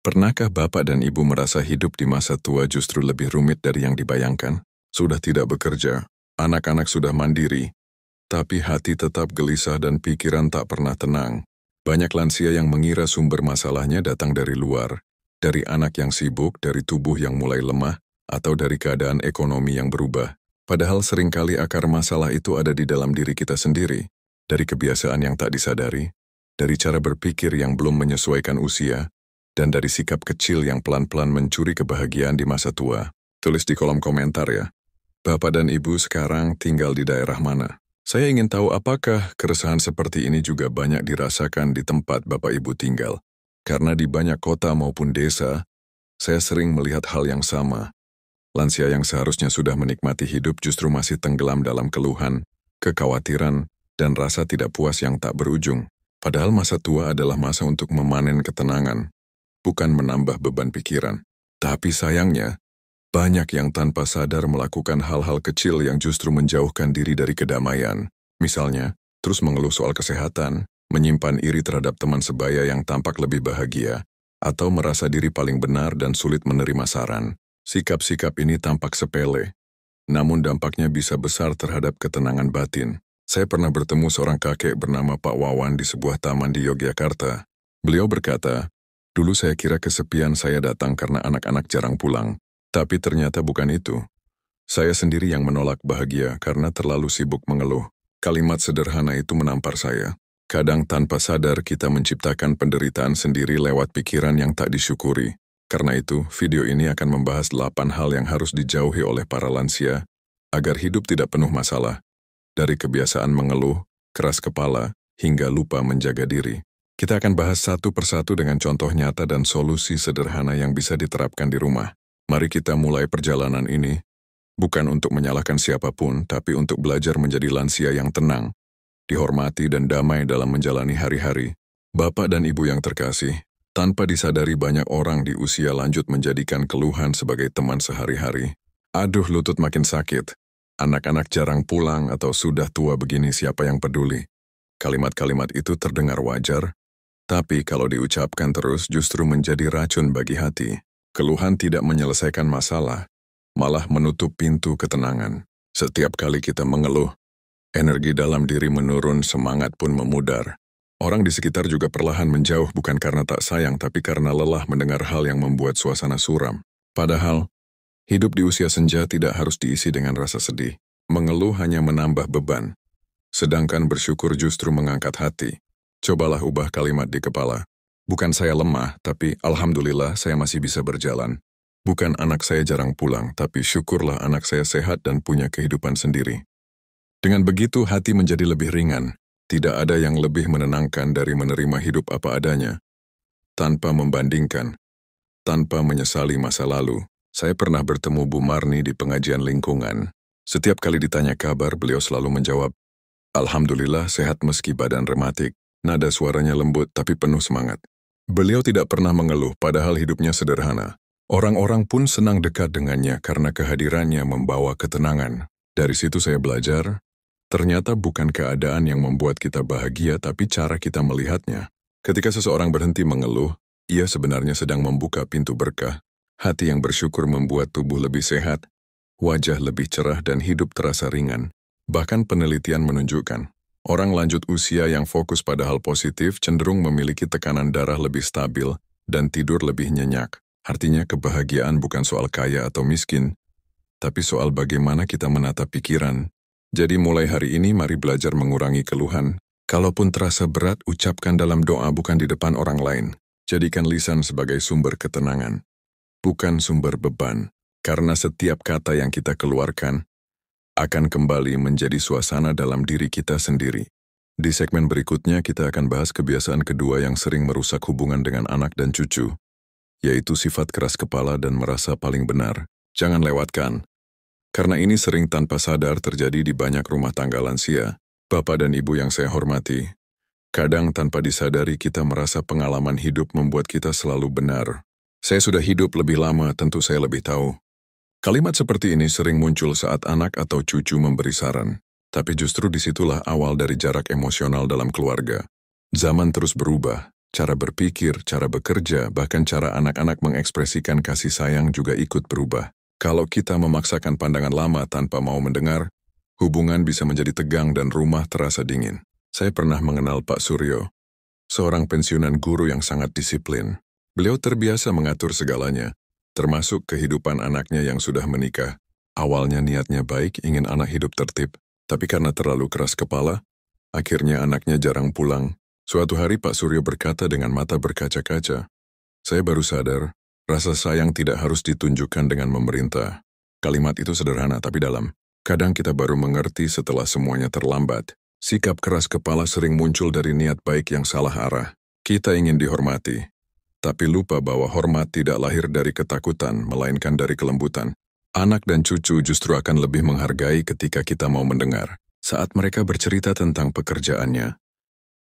Pernahkah Bapak dan Ibu merasa hidup di masa tua justru lebih rumit dari yang dibayangkan? Sudah tidak bekerja, anak-anak sudah mandiri, tapi hati tetap gelisah dan pikiran tak pernah tenang. Banyak lansia yang mengira sumber masalahnya datang dari luar, dari anak yang sibuk, dari tubuh yang mulai lemah, atau dari keadaan ekonomi yang berubah. Padahal seringkali akar masalah itu ada di dalam diri kita sendiri, dari kebiasaan yang tak disadari, dari cara berpikir yang belum menyesuaikan usia, dan dari sikap kecil yang pelan-pelan mencuri kebahagiaan di masa tua. Tulis di kolom komentar ya. Bapak dan Ibu sekarang tinggal di daerah mana? Saya ingin tahu apakah keresahan seperti ini juga banyak dirasakan di tempat Bapak Ibu tinggal. Karena di banyak kota maupun desa, saya sering melihat hal yang sama. Lansia yang seharusnya sudah menikmati hidup justru masih tenggelam dalam keluhan, kekhawatiran, dan rasa tidak puas yang tak berujung. Padahal masa tua adalah masa untuk memanen ketenangan, bukan menambah beban pikiran. Tapi sayangnya, banyak yang tanpa sadar melakukan hal-hal kecil yang justru menjauhkan diri dari kedamaian. Misalnya, terus mengeluh soal kesehatan, menyimpan iri terhadap teman sebaya yang tampak lebih bahagia, atau merasa diri paling benar dan sulit menerima saran. Sikap-sikap ini tampak sepele, namun dampaknya bisa besar terhadap ketenangan batin. Saya pernah bertemu seorang kakek bernama Pak Wawan di sebuah taman di Yogyakarta. Beliau berkata, "Dulu saya kira kesepian saya datang karena anak-anak jarang pulang, tapi ternyata bukan itu. Saya sendiri yang menolak bahagia karena terlalu sibuk mengeluh." Kalimat sederhana itu menampar saya. Kadang tanpa sadar kita menciptakan penderitaan sendiri lewat pikiran yang tak disyukuri. Karena itu, video ini akan membahas 8 hal yang harus dijauhi oleh para lansia agar hidup tidak penuh masalah, dari kebiasaan mengeluh, keras kepala, hingga lupa menjaga diri. Kita akan bahas satu persatu dengan contoh nyata dan solusi sederhana yang bisa diterapkan di rumah. Mari kita mulai perjalanan ini, bukan untuk menyalahkan siapapun, tapi untuk belajar menjadi lansia yang tenang, dihormati dan damai dalam menjalani hari-hari. Bapak dan Ibu yang terkasih, tanpa disadari banyak orang di usia lanjut menjadikan keluhan sebagai teman sehari-hari. Aduh, lutut makin sakit. Anak-anak jarang pulang atau sudah tua begini, siapa yang peduli? Kalimat-kalimat itu terdengar wajar, tapi kalau diucapkan terus justru menjadi racun bagi hati. Keluhan tidak menyelesaikan masalah, malah menutup pintu ketenangan. Setiap kali kita mengeluh, energi dalam diri menurun, semangat pun memudar. Orang di sekitar juga perlahan menjauh bukan karena tak sayang, tapi karena lelah mendengar hal yang membuat suasana suram. Padahal, hidup di usia senja tidak harus diisi dengan rasa sedih. Mengeluh hanya menambah beban, sedangkan bersyukur justru mengangkat hati. Cobalah ubah kalimat di kepala. Bukan saya lemah, tapi alhamdulillah saya masih bisa berjalan. Bukan anak saya jarang pulang, tapi syukurlah anak saya sehat dan punya kehidupan sendiri. Dengan begitu hati menjadi lebih ringan. Tidak ada yang lebih menenangkan dari menerima hidup apa adanya. Tanpa membandingkan, tanpa menyesali masa lalu. Saya pernah bertemu Bu Marni di pengajian lingkungan. Setiap kali ditanya kabar, beliau selalu menjawab, "Alhamdulillah sehat meski badan rematik." Nada suaranya lembut tapi penuh semangat. Beliau tidak pernah mengeluh padahal hidupnya sederhana. Orang-orang pun senang dekat dengannya karena kehadirannya membawa ketenangan. Dari situ saya belajar, ternyata bukan keadaan yang membuat kita bahagia tapi cara kita melihatnya. Ketika seseorang berhenti mengeluh, ia sebenarnya sedang membuka pintu berkah. Hati yang bersyukur membuat tubuh lebih sehat, wajah lebih cerah dan hidup terasa ringan. Bahkan penelitian menunjukkan, orang lanjut usia yang fokus pada hal positif cenderung memiliki tekanan darah lebih stabil dan tidur lebih nyenyak. Artinya kebahagiaan bukan soal kaya atau miskin, tapi soal bagaimana kita menata pikiran. Jadi mulai hari ini mari belajar mengurangi keluhan. Kalaupun terasa berat, ucapkan dalam doa bukan di depan orang lain. Jadikan lisan sebagai sumber ketenangan, bukan sumber beban. Karena setiap kata yang kita keluarkan akan kembali menjadi suasana dalam diri kita sendiri. Di segmen berikutnya kita akan bahas kebiasaan kedua yang sering merusak hubungan dengan anak dan cucu, yaitu sifat keras kepala dan merasa paling benar. Jangan lewatkan, karena ini sering tanpa sadar terjadi di banyak rumah tangga lansia. Bapak dan Ibu yang saya hormati, kadang tanpa disadari kita merasa pengalaman hidup membuat kita selalu benar. Saya sudah hidup lebih lama, tentu saya lebih tahu. Kalimat seperti ini sering muncul saat anak atau cucu memberi saran, tapi justru disitulah awal dari jarak emosional dalam keluarga. Zaman terus berubah, Cara berpikir, cara bekerja, bahkan cara anak-anak mengekspresikan kasih sayang juga ikut berubah. Kalau kita memaksakan pandangan lama tanpa mau mendengar, hubungan bisa menjadi tegang dan rumah terasa dingin. Saya pernah mengenal Pak Suryo, seorang pensiunan guru yang sangat disiplin. Beliau terbiasa mengatur segalanya, termasuk kehidupan anaknya yang sudah menikah. Awalnya niatnya baik, ingin anak hidup tertib, tapi karena terlalu keras kepala, akhirnya anaknya jarang pulang. Suatu hari Pak Suryo berkata dengan mata berkaca-kaca, "Saya baru sadar, rasa sayang tidak harus ditunjukkan dengan memerintah." Kalimat itu sederhana tapi dalam. Kadang kita baru mengerti setelah semuanya terlambat. Sikap keras kepala sering muncul dari niat baik yang salah arah. Kita ingin dihormati, tapi lupa bahwa hormat tidak lahir dari ketakutan, melainkan dari kelembutan. Anak dan cucu justru akan lebih menghargai ketika kita mau mendengar. Saat mereka bercerita tentang pekerjaannya,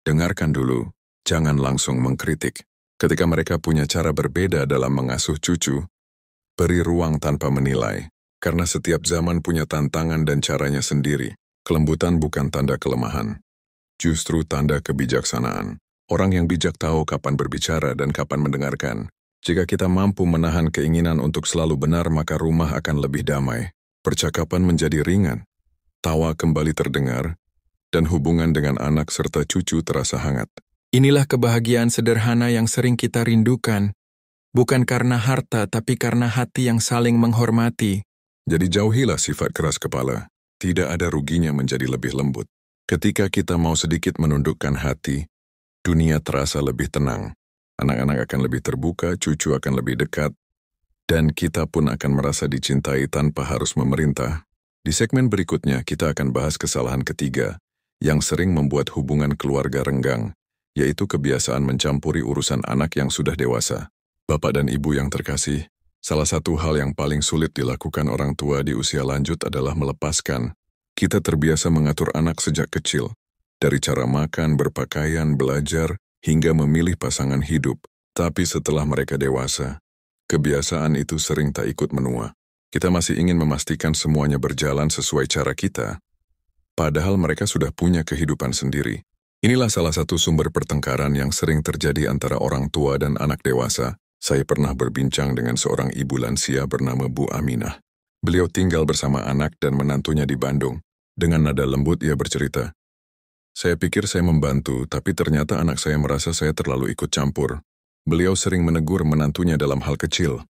dengarkan dulu, jangan langsung mengkritik. Ketika mereka punya cara berbeda dalam mengasuh cucu, beri ruang tanpa menilai. Karena setiap zaman punya tantangan dan caranya sendiri. Kelembutan bukan tanda kelemahan, justru tanda kebijaksanaan. Orang yang bijak tahu kapan berbicara dan kapan mendengarkan. Jika kita mampu menahan keinginan untuk selalu benar, maka rumah akan lebih damai. Percakapan menjadi ringan, tawa kembali terdengar, dan hubungan dengan anak serta cucu terasa hangat. Inilah kebahagiaan sederhana yang sering kita rindukan. Bukan karena harta, tapi karena hati yang saling menghormati. Jadi jauhilah sifat keras kepala. Tidak ada ruginya menjadi lebih lembut. Ketika kita mau sedikit menundukkan hati, dunia terasa lebih tenang. Anak-anak akan lebih terbuka, cucu akan lebih dekat, dan kita pun akan merasa dicintai tanpa harus memerintah. Di segmen berikutnya, kita akan bahas kesalahan ketiga yang sering membuat hubungan keluarga renggang, yaitu kebiasaan mencampuri urusan anak yang sudah dewasa. Bapak dan Ibu yang terkasih, salah satu hal yang paling sulit dilakukan orang tua di usia lanjut adalah melepaskan. Kita terbiasa mengatur anak sejak kecil, dari cara makan, berpakaian, belajar, hingga memilih pasangan hidup. Tapi setelah mereka dewasa, kebiasaan itu sering tak ikut menua. Kita masih ingin memastikan semuanya berjalan sesuai cara kita, padahal mereka sudah punya kehidupan sendiri. Inilah salah satu sumber pertengkaran yang sering terjadi antara orang tua dan anak dewasa. Saya pernah berbincang dengan seorang ibu lansia bernama Bu Aminah. Beliau tinggal bersama anak dan menantunya di Bandung. Dengan nada lembut ia bercerita, "Saya pikir saya membantu, tapi ternyata anak saya merasa saya terlalu ikut campur." Beliau sering menegur menantunya dalam hal kecil,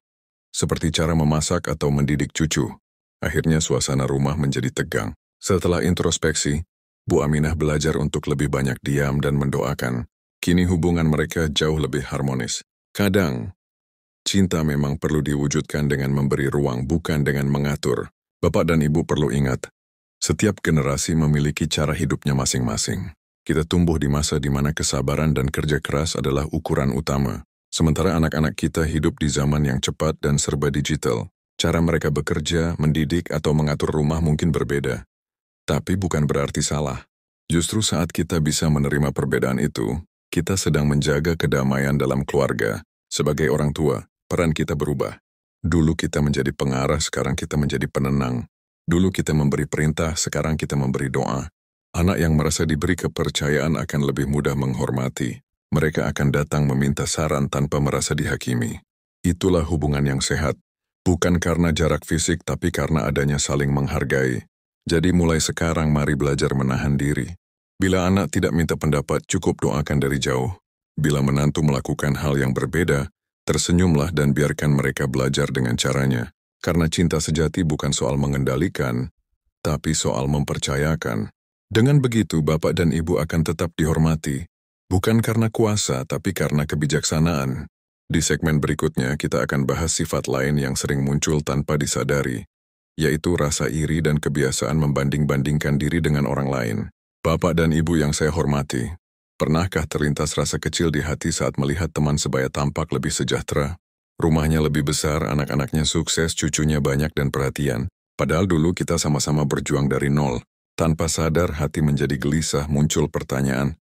seperti cara memasak atau mendidik cucu. Akhirnya suasana rumah menjadi tegang. Setelah introspeksi, Bu Aminah belajar untuk lebih banyak diam dan mendoakan. Kini hubungan mereka jauh lebih harmonis. Kadang, cinta memang perlu diwujudkan dengan memberi ruang, bukan dengan mengatur. Bapak dan Ibu perlu ingat, setiap generasi memiliki cara hidupnya masing-masing. Kita tumbuh di masa di mana kesabaran dan kerja keras adalah ukuran utama. Sementara anak-anak kita hidup di zaman yang cepat dan serba digital. Cara mereka bekerja, mendidik, atau mengatur rumah mungkin berbeda. Tapi bukan berarti salah. Justru saat kita bisa menerima perbedaan itu, kita sedang menjaga kedamaian dalam keluarga. Sebagai orang tua, peran kita berubah. Dulu kita menjadi pengarah, sekarang kita menjadi penenang. Dulu kita memberi perintah, sekarang kita memberi doa. Anak yang merasa diberi kepercayaan akan lebih mudah menghormati. Mereka akan datang meminta saran tanpa merasa dihakimi. Itulah hubungan yang sehat. Bukan karena jarak fisik, tapi karena adanya saling menghargai. Jadi mulai sekarang mari belajar menahan diri. Bila anak tidak minta pendapat, cukup doakan dari jauh. Bila menantu melakukan hal yang berbeda, tersenyumlah dan biarkan mereka belajar dengan caranya. Karena cinta sejati bukan soal mengendalikan, tapi soal mempercayakan. Dengan begitu, Bapak dan Ibu akan tetap dihormati. Bukan karena kuasa, tapi karena kebijaksanaan. Di segmen berikutnya, kita akan bahas sifat lain yang sering muncul tanpa disadari, yaitu rasa iri dan kebiasaan membanding-bandingkan diri dengan orang lain. Bapak dan Ibu yang saya hormati, pernahkah terlintas rasa kecil di hati saat melihat teman sebaya tampak lebih sejahtera? Rumahnya lebih besar, anak-anaknya sukses, cucunya banyak dan perhatian. Padahal dulu kita sama-sama berjuang dari nol. Tanpa sadar, hati menjadi gelisah, muncul pertanyaan,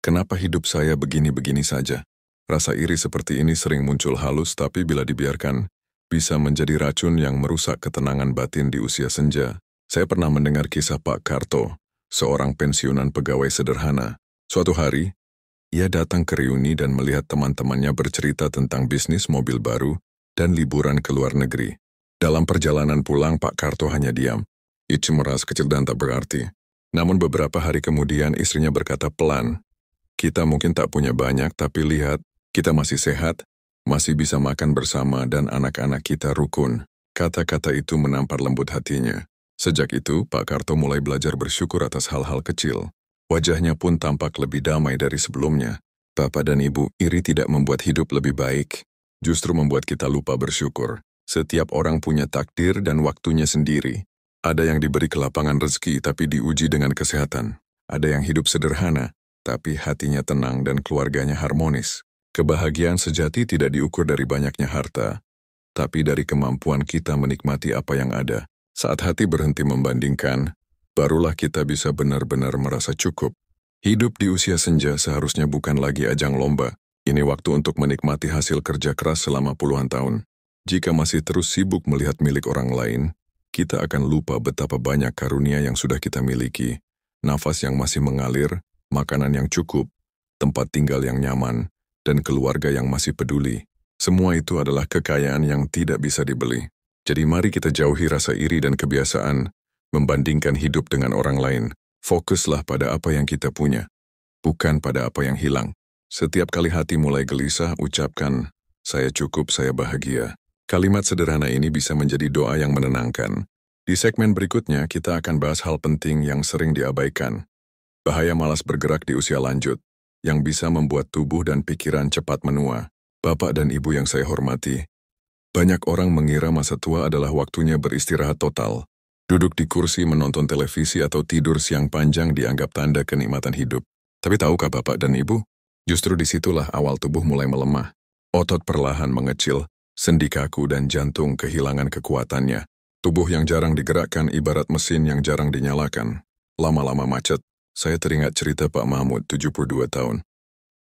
kenapa hidup saya begini-begini saja? Rasa iri seperti ini sering muncul halus, tapi bila dibiarkan, bisa menjadi racun yang merusak ketenangan batin di usia senja. Saya pernah mendengar kisah Pak Karto, seorang pensiunan pegawai sederhana. Suatu hari, Ia datang ke reuni dan melihat teman-temannya bercerita tentang bisnis mobil baru dan liburan ke luar negeri. Dalam perjalanan pulang, Pak Karto hanya diam. Itu merasa kecil dan tak berarti. Namun beberapa hari kemudian istrinya berkata pelan, "Kita mungkin tak punya banyak, tapi lihat, kita masih sehat, masih bisa makan bersama dan anak-anak kita rukun." Kata-kata itu menampar lembut hatinya. Sejak itu, Pak Karto mulai belajar bersyukur atas hal-hal kecil. Wajahnya pun tampak lebih damai dari sebelumnya. Bapak dan Ibu, iri tidak membuat hidup lebih baik, justru membuat kita lupa bersyukur. Setiap orang punya takdir dan waktunya sendiri. Ada yang diberi kelapangan rezeki tapi diuji dengan kesehatan. Ada yang hidup sederhana, tapi hatinya tenang dan keluarganya harmonis. Kebahagiaan sejati tidak diukur dari banyaknya harta, tapi dari kemampuan kita menikmati apa yang ada. Saat hati berhenti membandingkan, barulah kita bisa benar-benar merasa cukup. Hidup di usia senja seharusnya bukan lagi ajang lomba. Ini waktu untuk menikmati hasil kerja keras selama puluhan tahun. Jika masih terus sibuk melihat milik orang lain, kita akan lupa betapa banyak karunia yang sudah kita miliki. Nafas yang masih mengalir, makanan yang cukup, tempat tinggal yang nyaman, dan keluarga yang masih peduli. Semua itu adalah kekayaan yang tidak bisa dibeli. Jadi mari kita jauhi rasa iri dan kebiasaan membandingkan hidup dengan orang lain. Fokuslah pada apa yang kita punya, bukan pada apa yang hilang. Setiap kali hati mulai gelisah, ucapkan, "Saya cukup, saya bahagia." Kalimat sederhana ini bisa menjadi doa yang menenangkan. Di segmen berikutnya, kita akan bahas hal penting yang sering diabaikan. Bahaya malas bergerak di usia lanjut, yang bisa membuat tubuh dan pikiran cepat menua. Bapak dan Ibu yang saya hormati, banyak orang mengira masa tua adalah waktunya beristirahat total. Duduk di kursi menonton televisi atau tidur siang panjang dianggap tanda kenikmatan hidup. Tapi tahukah Bapak dan Ibu? Justru disitulah awal tubuh mulai melemah. Otot perlahan mengecil, sendi kaku dan jantung kehilangan kekuatannya. Tubuh yang jarang digerakkan ibarat mesin yang jarang dinyalakan. Lama-lama macet. Saya teringat cerita Pak Mahmud, 72 tahun.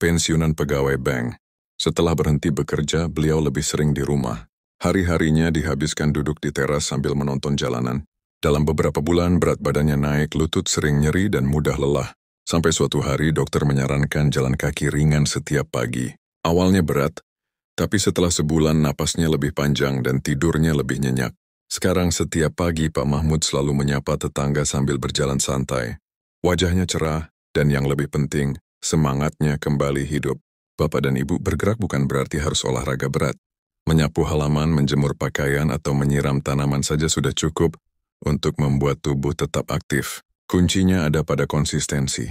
Pensiunan pegawai bank. Setelah berhenti bekerja, beliau lebih sering di rumah. Hari-harinya dihabiskan duduk di teras sambil menonton jalanan. Dalam beberapa bulan, berat badannya naik, lutut sering nyeri dan mudah lelah. Sampai suatu hari, dokter menyarankan jalan kaki ringan setiap pagi. Awalnya berat, tapi setelah sebulan napasnya lebih panjang dan tidurnya lebih nyenyak. Sekarang setiap pagi Pak Mahmud selalu menyapa tetangga sambil berjalan santai. Wajahnya cerah, dan yang lebih penting, semangatnya kembali hidup. Bapak dan Ibu, bergerak bukan berarti harus olahraga berat. Menyapu halaman, menjemur pakaian, atau menyiram tanaman saja sudah cukup untuk membuat tubuh tetap aktif. Kuncinya ada pada konsistensi.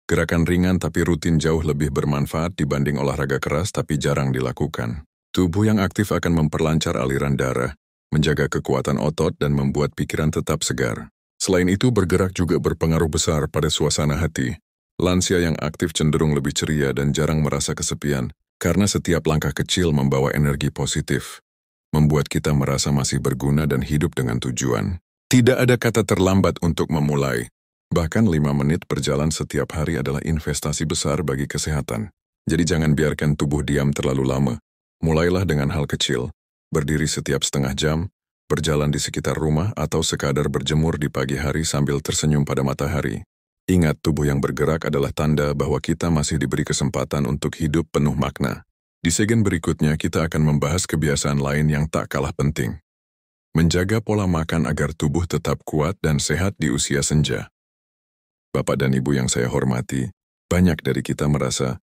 Gerakan ringan tapi rutin jauh lebih bermanfaat dibanding olahraga keras tapi jarang dilakukan. Tubuh yang aktif akan memperlancar aliran darah, menjaga kekuatan otot dan membuat pikiran tetap segar. Selain itu, bergerak juga berpengaruh besar pada suasana hati. Lansia yang aktif cenderung lebih ceria dan jarang merasa kesepian, karena setiap langkah kecil membawa energi positif, membuat kita merasa masih berguna dan hidup dengan tujuan. Tidak ada kata terlambat untuk memulai. Bahkan 5 menit berjalan setiap hari adalah investasi besar bagi kesehatan. Jadi jangan biarkan tubuh diam terlalu lama. Mulailah dengan hal kecil. Berdiri setiap setengah jam, berjalan di sekitar rumah, atau sekadar berjemur di pagi hari sambil tersenyum pada matahari. Ingat, tubuh yang bergerak adalah tanda bahwa kita masih diberi kesempatan untuk hidup penuh makna. Di segen berikutnya kita akan membahas kebiasaan lain yang tak kalah penting. Menjaga pola makan agar tubuh tetap kuat dan sehat di usia senja. Bapak dan Ibu yang saya hormati, banyak dari kita merasa,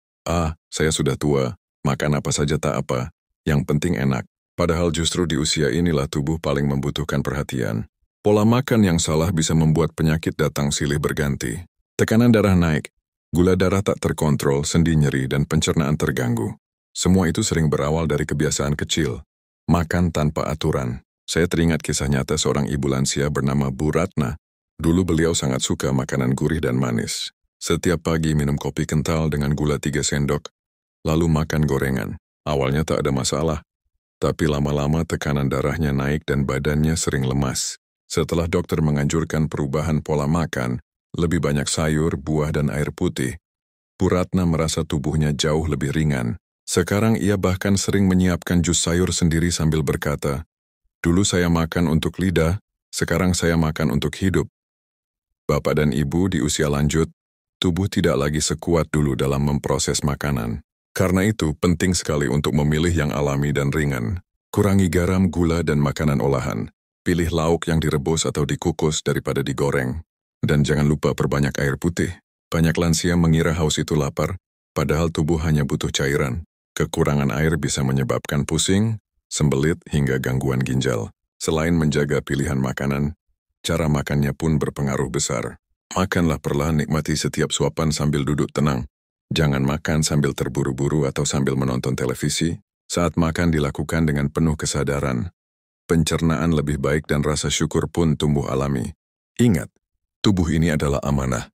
saya sudah tua, makan apa saja tak apa, yang penting enak. Padahal justru di usia inilah tubuh paling membutuhkan perhatian. Pola makan yang salah bisa membuat penyakit datang silih berganti. Tekanan darah naik, gula darah tak terkontrol, sendi nyeri, dan pencernaan terganggu. Semua itu sering berawal dari kebiasaan kecil. Makan tanpa aturan. Saya teringat kisah nyata seorang ibu lansia bernama Bu Ratna. Dulu beliau sangat suka makanan gurih dan manis. Setiap pagi minum kopi kental dengan gula 3 sendok, lalu makan gorengan. Awalnya tak ada masalah, tapi lama-lama tekanan darahnya naik dan badannya sering lemas. Setelah dokter menganjurkan perubahan pola makan, lebih banyak sayur, buah, dan air putih, Bu Ratna merasa tubuhnya jauh lebih ringan. Sekarang ia bahkan sering menyiapkan jus sayur sendiri sambil berkata, "Dulu saya makan untuk lidah, sekarang saya makan untuk hidup." Bapak dan Ibu di usia lanjut, tubuh tidak lagi sekuat dulu dalam memproses makanan. Karena itu, penting sekali untuk memilih yang alami dan ringan. Kurangi garam, gula, dan makanan olahan. Pilih lauk yang direbus atau dikukus daripada digoreng. Dan jangan lupa perbanyak air putih. Banyak lansia mengira haus itu lapar, padahal tubuh hanya butuh cairan. Kekurangan air bisa menyebabkan pusing, sembelit, hingga gangguan ginjal. Selain menjaga pilihan makanan, cara makannya pun berpengaruh besar. Makanlah perlahan, nikmati setiap suapan sambil duduk tenang. Jangan makan sambil terburu-buru atau sambil menonton televisi. Saat makan dilakukan dengan penuh kesadaran. Pencernaan lebih baik dan rasa syukur pun tumbuh alami. Ingat, tubuh ini adalah amanah.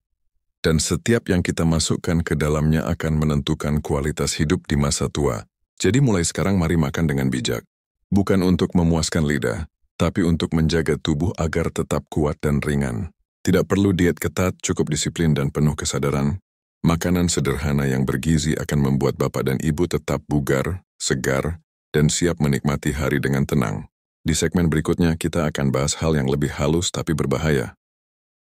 Dan setiap yang kita masukkan ke dalamnya akan menentukan kualitas hidup di masa tua. Jadi mulai sekarang mari makan dengan bijak. Bukan untuk memuaskan lidah, tapi untuk menjaga tubuh agar tetap kuat dan ringan. Tidak perlu diet ketat, cukup disiplin dan penuh kesadaran. Makanan sederhana yang bergizi akan membuat Bapak dan Ibu tetap bugar, segar, dan siap menikmati hari dengan tenang. Di segmen berikutnya kita akan bahas hal yang lebih halus tapi berbahaya.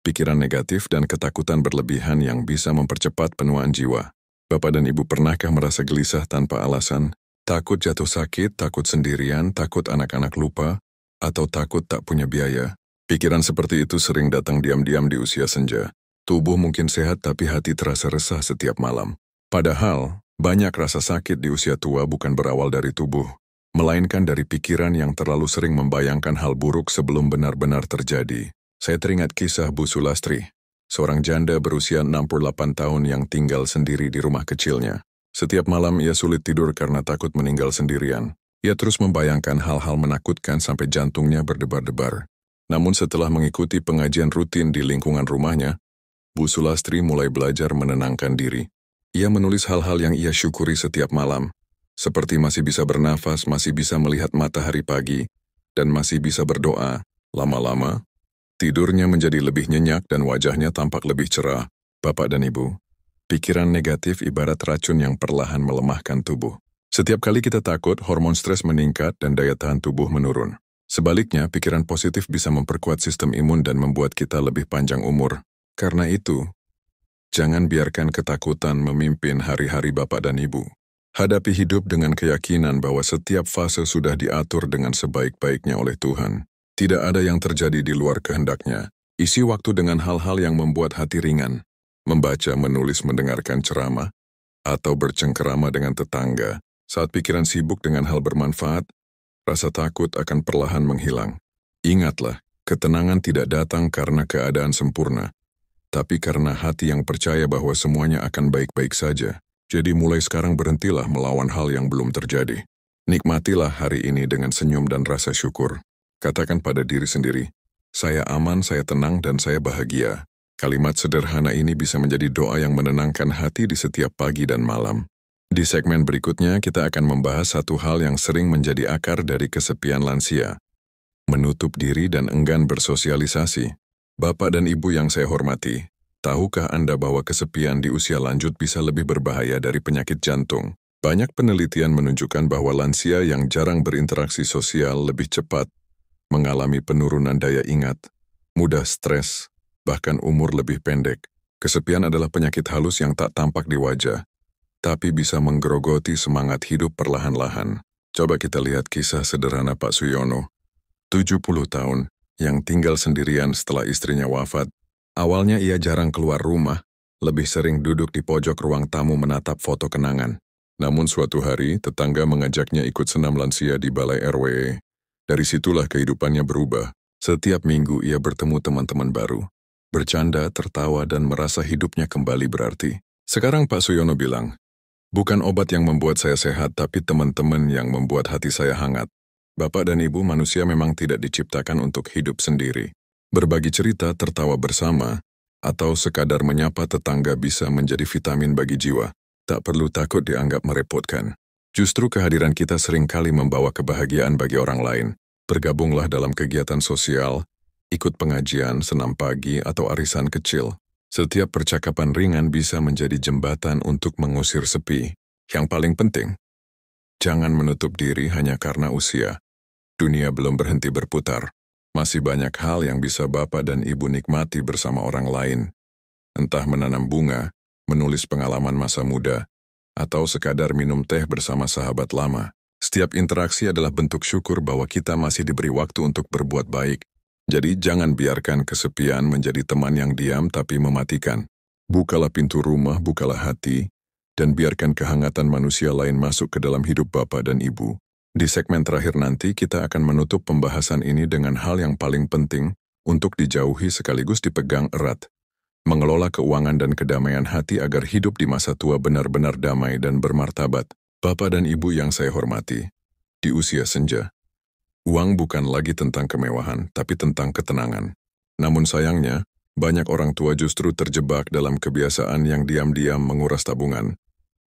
Pikiran negatif dan ketakutan berlebihan yang bisa mempercepat penuaan jiwa. Bapak dan Ibu pernahkah merasa gelisah tanpa alasan? Takut jatuh sakit, takut sendirian, takut anak-anak lupa, atau takut tak punya biaya? Pikiran seperti itu sering datang diam-diam di usia senja. Tubuh mungkin sehat tapi hati terasa resah setiap malam. Padahal, banyak rasa sakit di usia tua bukan berawal dari tubuh, melainkan dari pikiran yang terlalu sering membayangkan hal buruk sebelum benar-benar terjadi. Saya teringat kisah Bu Sulastri, seorang janda berusia 68 tahun yang tinggal sendiri di rumah kecilnya. Setiap malam ia sulit tidur karena takut meninggal sendirian. Ia terus membayangkan hal-hal menakutkan sampai jantungnya berdebar-debar. Namun setelah mengikuti pengajian rutin di lingkungan rumahnya, Bu Sulastri mulai belajar menenangkan diri. Ia menulis hal-hal yang ia syukuri setiap malam, seperti masih bisa bernafas, masih bisa melihat matahari pagi, dan masih bisa berdoa. Lama-lama, tidurnya menjadi lebih nyenyak dan wajahnya tampak lebih cerah. Bapak dan Ibu, pikiran negatif ibarat racun yang perlahan melemahkan tubuh. Setiap kali kita takut, hormon stres meningkat dan daya tahan tubuh menurun. Sebaliknya, pikiran positif bisa memperkuat sistem imun dan membuat kita lebih panjang umur. Karena itu, jangan biarkan ketakutan memimpin hari-hari Bapak dan Ibu. Hadapi hidup dengan keyakinan bahwa setiap fase sudah diatur dengan sebaik-baiknya oleh Tuhan. Tidak ada yang terjadi di luar kehendaknya. Isi waktu dengan hal-hal yang membuat hati ringan. Membaca, menulis, mendengarkan ceramah, atau bercengkerama dengan tetangga. Saat pikiran sibuk dengan hal bermanfaat, rasa takut akan perlahan menghilang. Ingatlah, ketenangan tidak datang karena keadaan sempurna, tapi karena hati yang percaya bahwa semuanya akan baik-baik saja. Jadi mulai sekarang berhentilah melawan hal yang belum terjadi. Nikmatilah hari ini dengan senyum dan rasa syukur. Katakan pada diri sendiri, saya aman, saya tenang, dan saya bahagia. Kalimat sederhana ini bisa menjadi doa yang menenangkan hati di setiap pagi dan malam. Di segmen berikutnya kita akan membahas satu hal yang sering menjadi akar dari kesepian lansia. Menutup diri dan enggan bersosialisasi. Bapak dan Ibu yang saya hormati, tahukah Anda bahwa kesepian di usia lanjut bisa lebih berbahaya dari penyakit jantung? Banyak penelitian menunjukkan bahwa lansia yang jarang berinteraksi sosial lebih cepat mengalami penurunan daya ingat, mudah stres, bahkan umur lebih pendek. Kesepian adalah penyakit halus yang tak tampak di wajah, tapi bisa menggerogoti semangat hidup perlahan-lahan. Coba kita lihat kisah sederhana Pak Suyono, 70 tahun, yang tinggal sendirian setelah istrinya wafat. Awalnya ia jarang keluar rumah, lebih sering duduk di pojok ruang tamu menatap foto kenangan. Namun suatu hari, tetangga mengajaknya ikut senam lansia di balai RW. Dari situlah kehidupannya berubah. Setiap minggu ia bertemu teman-teman baru, bercanda, tertawa, dan merasa hidupnya kembali berarti. Sekarang Pak Suyono bilang, bukan obat yang membuat saya sehat, tapi teman-teman yang membuat hati saya hangat. Bapak dan Ibu, manusia memang tidak diciptakan untuk hidup sendiri. Berbagi cerita, tertawa bersama, atau sekadar menyapa tetangga bisa menjadi vitamin bagi jiwa. Tak perlu takut dianggap merepotkan. Justru kehadiran kita seringkali membawa kebahagiaan bagi orang lain. Bergabunglah dalam kegiatan sosial, ikut pengajian, senam pagi, atau arisan kecil. Setiap percakapan ringan bisa menjadi jembatan untuk mengusir sepi. Yang paling penting, jangan menutup diri hanya karena usia. Dunia belum berhenti berputar. Masih banyak hal yang bisa Bapak dan Ibu nikmati bersama orang lain. entah menanam bunga, menulis pengalaman masa muda, atau sekadar minum teh bersama sahabat lama. Setiap interaksi adalah bentuk syukur bahwa kita masih diberi waktu untuk berbuat baik. Jadi jangan biarkan kesepian menjadi teman yang diam tapi mematikan. Bukalah pintu rumah, bukalah hati, dan biarkan kehangatan manusia lain masuk ke dalam hidup Bapak dan Ibu. Di segmen terakhir nanti kita akan menutup pembahasan ini dengan hal yang paling penting untuk dijauhi sekaligus dipegang erat. Mengelola keuangan dan kedamaian hati agar hidup di masa tua benar-benar damai dan bermartabat. Bapak dan Ibu yang saya hormati, di usia senja, uang bukan lagi tentang kemewahan, tapi tentang ketenangan. Namun sayangnya, banyak orang tua justru terjebak dalam kebiasaan yang diam-diam menguras tabungan,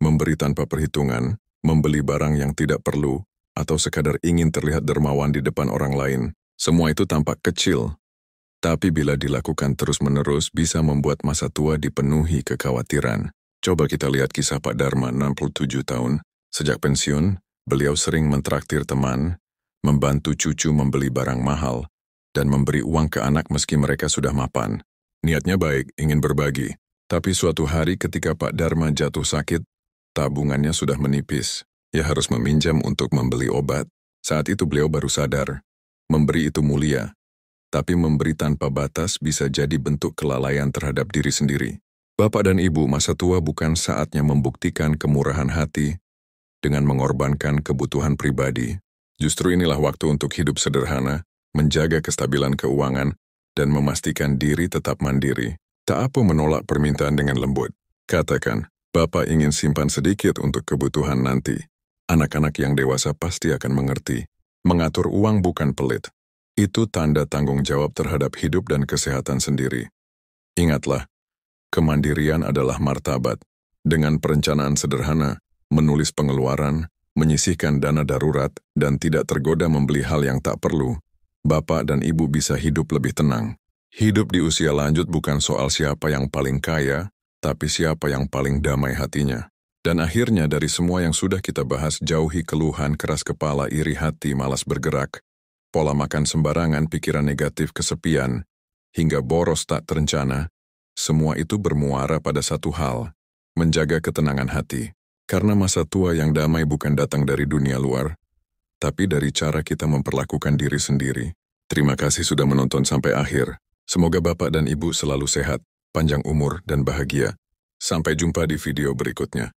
memberi tanpa perhitungan, membeli barang yang tidak perlu, atau sekadar ingin terlihat dermawan di depan orang lain. Semua itu tampak kecil, tapi bila dilakukan terus-menerus bisa membuat masa tua dipenuhi kekhawatiran. Coba kita lihat kisah Pak Dharma, 67 tahun. Sejak pensiun, beliau sering mentraktir teman, membantu cucu membeli barang mahal, dan memberi uang ke anak meski mereka sudah mapan. Niatnya baik, ingin berbagi. Tapi suatu hari ketika Pak Dharma jatuh sakit, tabungannya sudah menipis. Ia harus meminjam untuk membeli obat. Saat itu beliau baru sadar, memberi itu mulia. Tapi memberi tanpa batas bisa jadi bentuk kelalaian terhadap diri sendiri. Bapak dan Ibu, masa tua bukan saatnya membuktikan kemurahan hati dengan mengorbankan kebutuhan pribadi. Justru inilah waktu untuk hidup sederhana, menjaga kestabilan keuangan, dan memastikan diri tetap mandiri. Tak apa menolak permintaan dengan lembut. Katakan, Bapak ingin simpan sedikit untuk kebutuhan nanti. Anak-anak yang dewasa pasti akan mengerti. Mengatur uang bukan pelit. Itu tanda tanggung jawab terhadap hidup dan kesehatan sendiri. Ingatlah, kemandirian adalah martabat. Dengan perencanaan sederhana, menulis pengeluaran, menyisihkan dana darurat, dan tidak tergoda membeli hal yang tak perlu, Bapak dan Ibu bisa hidup lebih tenang. Hidup di usia lanjut bukan soal siapa yang paling kaya, tapi siapa yang paling damai hatinya. Dan akhirnya dari semua yang sudah kita bahas, jauhi keluhan, keras kepala, iri hati, malas bergerak, pola makan sembarangan, pikiran negatif, kesepian, hingga boros tak terencana. Semua itu bermuara pada satu hal, menjaga ketenangan hati. Karena masa tua yang damai bukan datang dari dunia luar, tapi dari cara kita memperlakukan diri sendiri. Terima kasih sudah menonton sampai akhir. Semoga Bapak dan Ibu selalu sehat, panjang umur, dan bahagia. Sampai jumpa di video berikutnya.